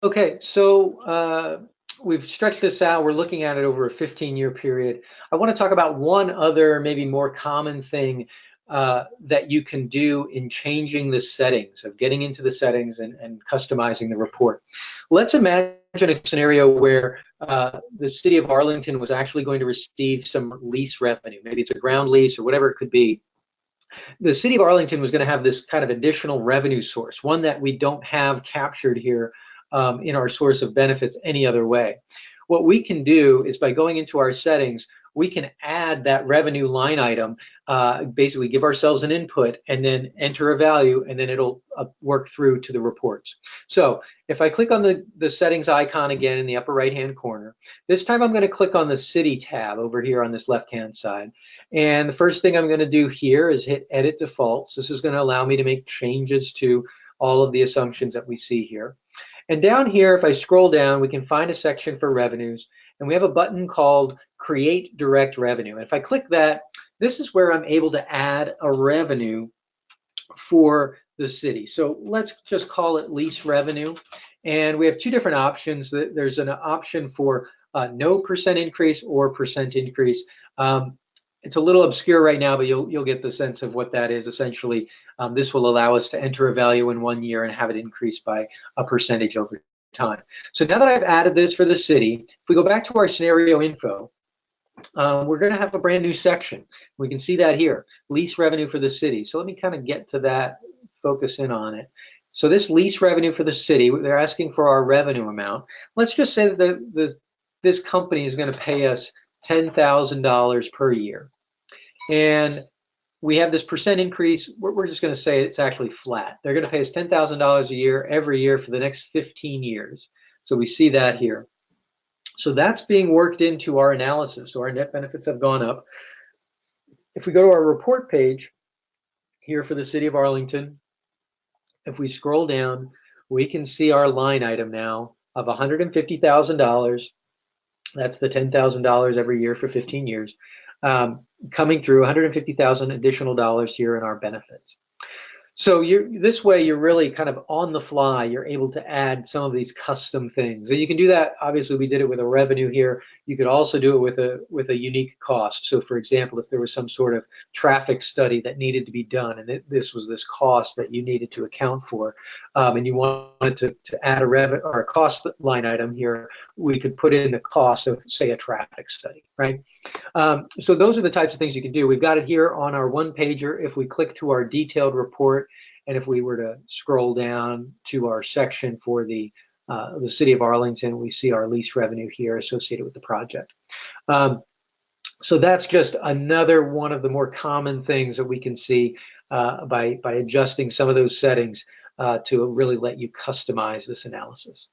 Okay, so we've stretched this out. We're looking at it over a 15-year period. I want to talk about one other, maybe more common thing that you can do in changing the settings, of getting into the settings and customizing the report. Let's imagine a scenario where the city of Arlington was actually going to receive some lease revenue. Maybe it's a ground lease or whatever it could be. The city of Arlington was going to have this kind of additional revenue source, one that we don't have captured here in our source of benefits any other way. What we can do is by going into our settings, we can add that revenue line item, basically give ourselves an input and then enter a value, and then it'll work through to the reports. So if I click on the settings icon again in the upper right hand corner, this time I'm going to click on the city tab over here on this left hand side. And the first thing I'm going to do here is hit edit defaults. This is going to allow me to make changes to all of the assumptions that we see here. And down here, if I scroll down, we can find a section for revenues, and we have a button called Create Direct Revenue. And if I click that, this is where I'm able to add a revenue for the city. So let's just call it lease revenue. And we have two different options. There's an option for no percent increase or percent increase. It's a little obscure right now, but you'll get the sense of what that is. Essentially, this will allow us to enter a value in 1 year and have it increase by a percentage over time. So now that I've added this for the city, if we go back to our scenario info, we're going to have a brand new section. We can see that here, lease revenue for the city. So let me kind of get to that, focus in on it. So this lease revenue for the city, they're asking for our revenue amount. Let's just say that this company is going to pay us $10,000 per year. And we have this percent increase. We're just going to say it's actually flat. They're going to pay us $10,000 a year every year for the next 15 years. So we see that here. So that's being worked into our analysis. So our net benefits have gone up. If we go to our report page here for the city of Arlington, if we scroll down, we can see our line item now of $150,000. That's the $10,000 every year for 15 years, coming through, 150,000 additional dollars here in our benefits. So this way you're really kind of on the fly. You're able to add some of these custom things, and you can do that. Obviously, we did it with a revenue here. You could also do it with a unique cost. So, for example, if there was some sort of traffic study that needed to be done, and this was this cost that you needed to account for, and you wanted to add a revenue or a cost line item here, we could put in the cost of, say, a traffic study, right? So those are the types of things you can do. We've got it here on our one pager. If we click to our detailed report, and if we were to scroll down to our section for the city of Arlington, we see our lease revenue here associated with the project. So that's just another one of the more common things that we can see by adjusting some of those settings to really let you customize this analysis.